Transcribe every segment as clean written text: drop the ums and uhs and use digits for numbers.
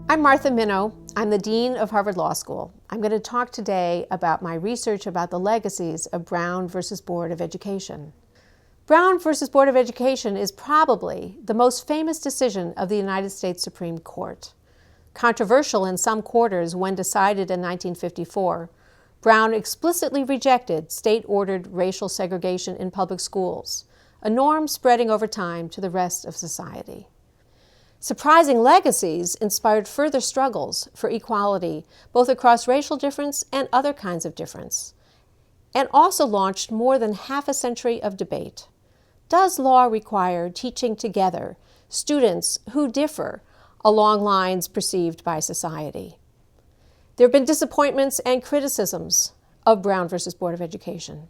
I'm Martha Minow. I'm the Dean of Harvard Law School. I'm going to talk today about my research about the legacies of Brown versus Board of Education. Brown versus Board of Education is probably the most famous decision of the United States Supreme Court. Controversial in some quarters when decided in 1954, Brown explicitly rejected state-ordered racial segregation in public schools, a norm spreading over time to the rest of society. Surprising legacies inspired further struggles for equality, both across racial difference and other kinds of difference, and also launched more than half a century of debate. Does law require teaching together students who differ along lines perceived by society? There have been disappointments and criticisms of Brown versus Board of Education.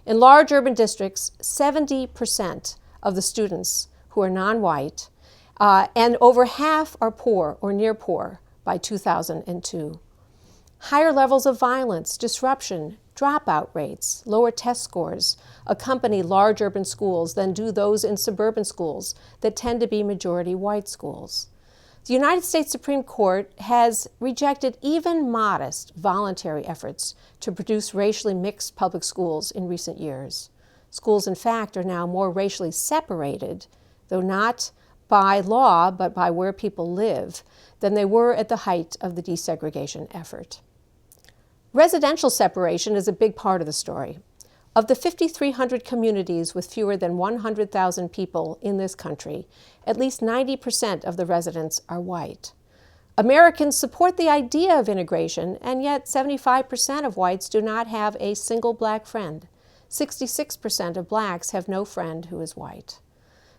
In large urban districts, 70% of the students who are non-white and over half are poor or near poor by 2002. Higher levels of violence, disruption, dropout rates, lower test scores accompany large urban schools than do those in suburban schools that tend to be majority white schools. The United States Supreme Court has rejected even modest voluntary efforts to produce racially mixed public schools in recent years. Schools, in fact, are now more racially separated, though not by law, but by where people live, than they were at the height of the desegregation effort. Residential separation is a big part of the story. Of the 5,300 communities with fewer than 100,000 people in this country, at least 90% of the residents are white. Americans support the idea of integration, and yet 75% of whites do not have a single black friend. 66% of blacks have no friend who is white.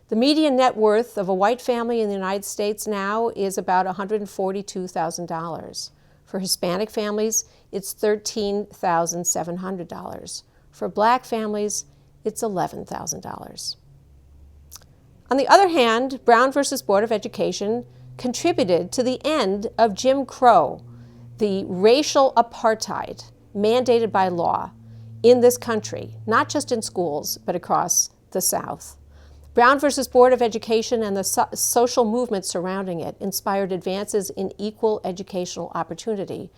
The median net worth of a white family in the United States now is about $142,000. For Hispanic families, it's $13,700. For black families, it's $11,000. On the other hand, Brown versus Board of Education contributed to the end of Jim Crow, the racial apartheid mandated by law in this country, not just in schools, but across the South. Brown versus Board of Education and the social movement surrounding it inspired advances in equal educational opportunity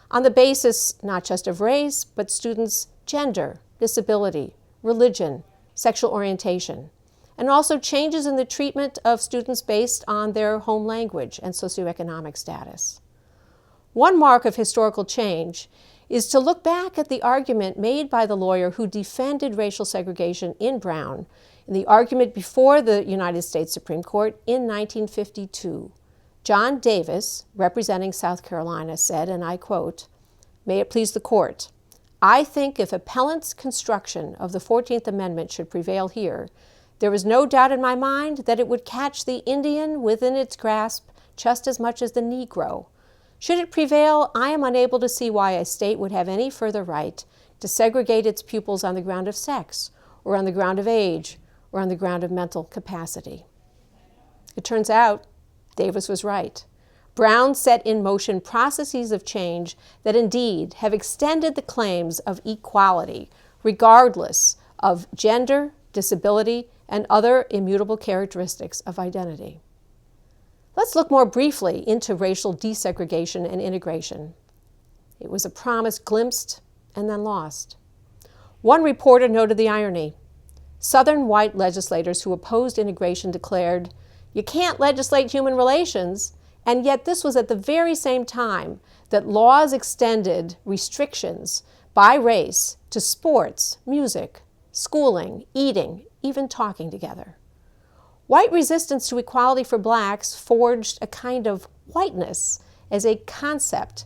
on the basis not just of race, but students' gender, disability, religion, sexual orientation, and also changes in the treatment of students based on their home language and socioeconomic status. One mark of historical change is to look back at the argument made by the lawyer who defended racial segregation in Brown in the argument before the United States Supreme Court in 1952. John Davis, representing South Carolina, said, and I quote, "May it please the court, I think if appellant's construction of the 14th Amendment should prevail here, there is no doubt in my mind that it would catch the Indian within its grasp just as much as the Negro. Should it prevail, I am unable to see why a state would have any further right to segregate its pupils on the ground of sex, or on the ground of age, or on the ground of mental capacity." It turns out Davis was right. Brown set in motion processes of change that indeed have extended the claims of equality, regardless of gender, disability, and other immutable characteristics of identity. Let's look more briefly into racial desegregation and integration. It was a promise glimpsed and then lost. One reporter noted the irony. Southern white legislators who opposed integration declared, "You can't legislate human relations," and yet this was at the very same time that laws extended restrictions by race to sports, music, schooling, eating, even talking together. White resistance to equality for blacks forged a kind of whiteness as a concept,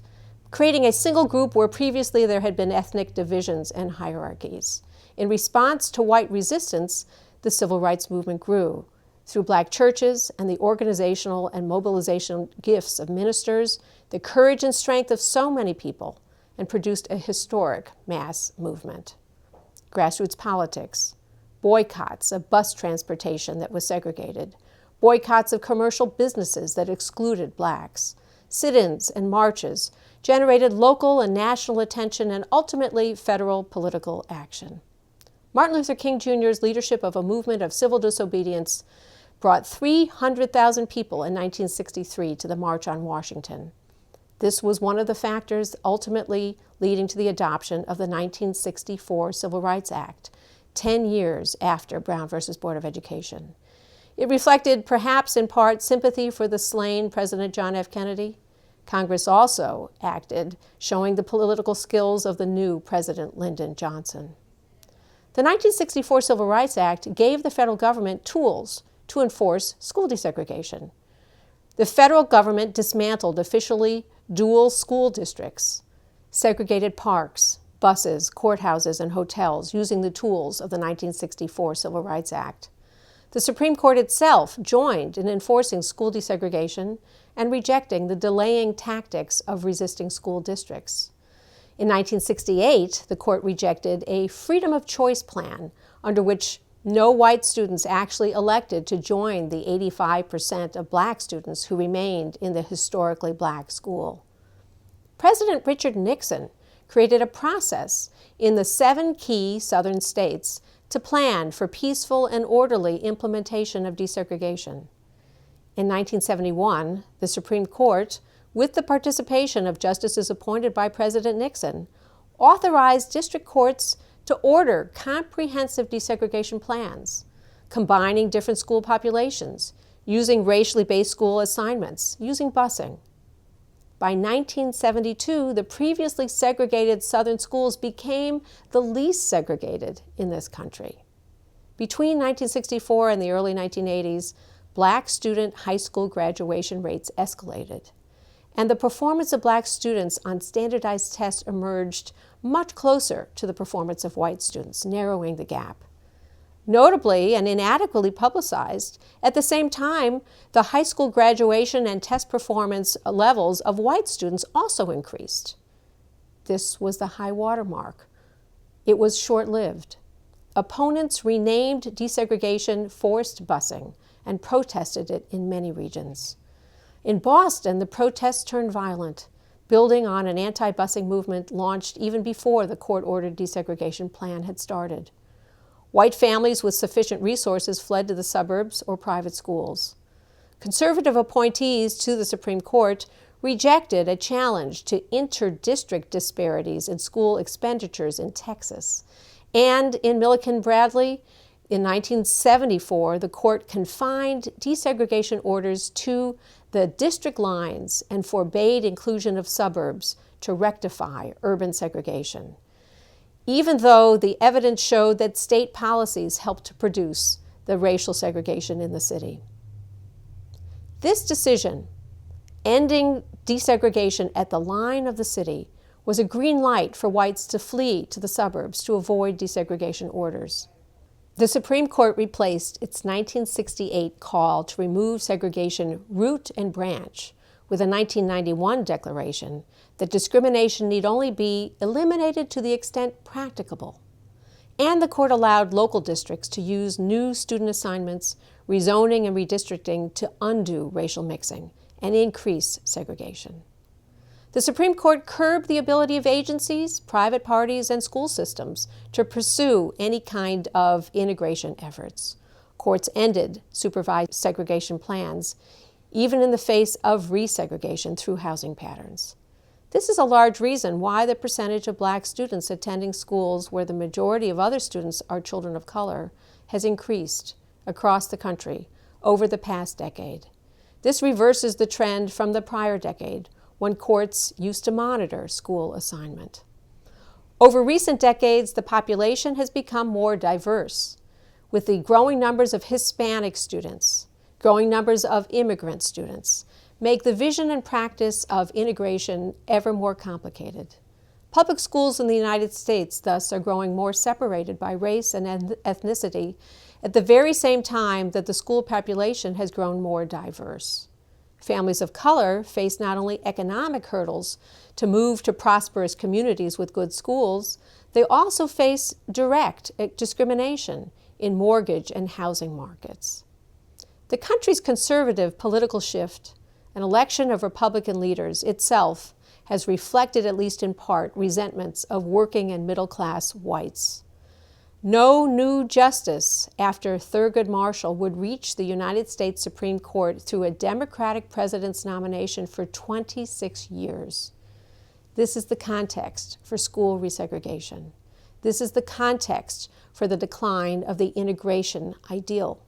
creating a single group where previously there had been ethnic divisions and hierarchies. In response to white resistance, the civil rights movement grew through black churches and the organizational and mobilization gifts of ministers, the courage and strength of so many people, and produced a historic mass movement. Grassroots politics, boycotts of bus transportation that was segregated, boycotts of commercial businesses that excluded blacks, sit-ins and marches generated local and national attention and ultimately federal political action. Martin Luther King Jr.'s leadership of a movement of civil disobedience brought 300,000 people in 1963 to the March on Washington. This was one of the factors ultimately leading to the adoption of the 1964 Civil Rights Act, 10 years after Brown versus Board of Education. It reflected, perhaps in part, sympathy for the slain President John F. Kennedy. Congress also acted, showing the political skills of the new President Lyndon Johnson. The 1964 Civil Rights Act gave the federal government tools to enforce school desegregation. The federal government dismantled officially dual school districts, segregated parks, buses, courthouses, and hotels using the tools of the 1964 Civil Rights Act. The Supreme Court itself joined in enforcing school desegregation and rejecting the delaying tactics of resisting school districts. In 1968, the court rejected a freedom of choice plan under which no white students actually elected to join the 85% of black students who remained in the historically black school. President Richard Nixon created a process in the 7 key southern states to plan for peaceful and orderly implementation of desegregation. In 1971, the Supreme Court, with the participation of justices appointed by President Nixon, authorized district courts to order comprehensive desegregation plans, combining different school populations, using racially based school assignments, using busing. By 1972, the previously segregated southern schools became the least segregated in this country. Between 1964 and the early 1980s, black student high school graduation rates escalated, and the performance of black students on standardized tests emerged much closer to the performance of white students, narrowing the gap. Notably and inadequately publicized, at the same time, the high school graduation and test performance levels of white students also increased. This was the high water mark. It was short-lived. Opponents renamed desegregation forced busing and protested it in many regions. In Boston, the protests turned violent, building on an anti-busing movement launched even before the court-ordered desegregation plan had started. White families with sufficient resources fled to the suburbs or private schools. Conservative appointees to the Supreme Court rejected a challenge to inter-district disparities in school expenditures in Texas. And in Milliken Bradley, in 1974, the court confined desegregation orders to the district lines and forbade inclusion of suburbs to rectify urban segregation, even though the evidence showed that state policies helped to produce the racial segregation in the city. This decision, ending desegregation at the line of the city, was a green light for whites to flee to the suburbs to avoid desegregation orders. The Supreme Court replaced its 1968 call to remove segregation root and branch with a 1991 declaration that discrimination need only be eliminated to the extent practicable. And the court allowed local districts to use new student assignments, rezoning and redistricting to undo racial mixing and increase segregation. The Supreme Court curbed the ability of agencies, private parties, and school systems to pursue any kind of integration efforts. Courts ended supervised segregation plans, even in the face of resegregation through housing patterns. This is a large reason why the percentage of black students attending schools where the majority of other students are children of color has increased across the country over the past decade. This reverses the trend from the prior decade, when courts used to monitor school assignment. Over recent decades, the population has become more diverse, with the growing numbers of Hispanic students, growing numbers of immigrant students, make the vision and practice of integration ever more complicated. Public schools in the United States, thus, are growing more separated by race and ethnicity at the very same time that the school population has grown more diverse. Families of color face not only economic hurdles to move to prosperous communities with good schools, they also face direct discrimination in mortgage and housing markets. The country's conservative political shift and election of Republican leaders itself has reflected, at least in part, resentments of working and middle-class whites. No new justice after Thurgood Marshall would reach the United States Supreme Court through a Democratic president's nomination for 26 years. This is the context for school resegregation. This is the context for the decline of the integration ideal.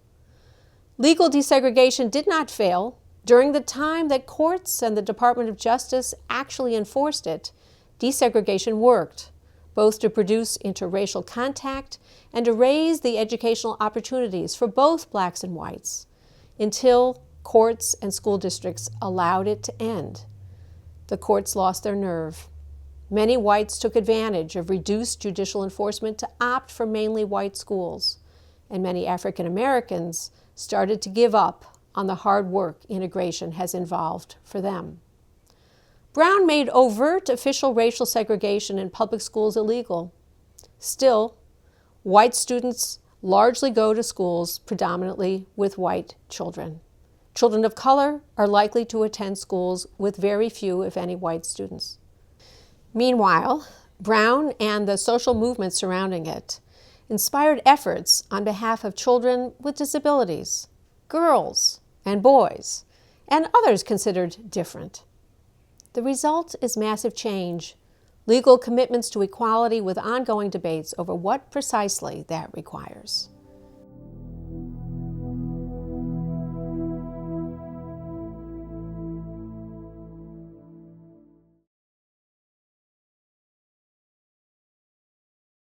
Legal desegregation did not fail. During the time that courts and the Department of Justice actually enforced it, desegregation worked, both to produce interracial contact and to raise the educational opportunities for both blacks and whites, until courts and school districts allowed it to end. The courts lost their nerve. Many whites took advantage of reduced judicial enforcement to opt for mainly white schools, and many African Americans started to give up on the hard work integration has involved for them. Brown made overt official racial segregation in public schools illegal. Still, white students largely go to schools predominantly with white children. Children of color are likely to attend schools with very few, if any, white students. Meanwhile, Brown and the social movement surrounding it inspired efforts on behalf of children with disabilities, girls and boys, and others considered different. The result is massive change, legal commitments to equality with ongoing debates over what precisely that requires.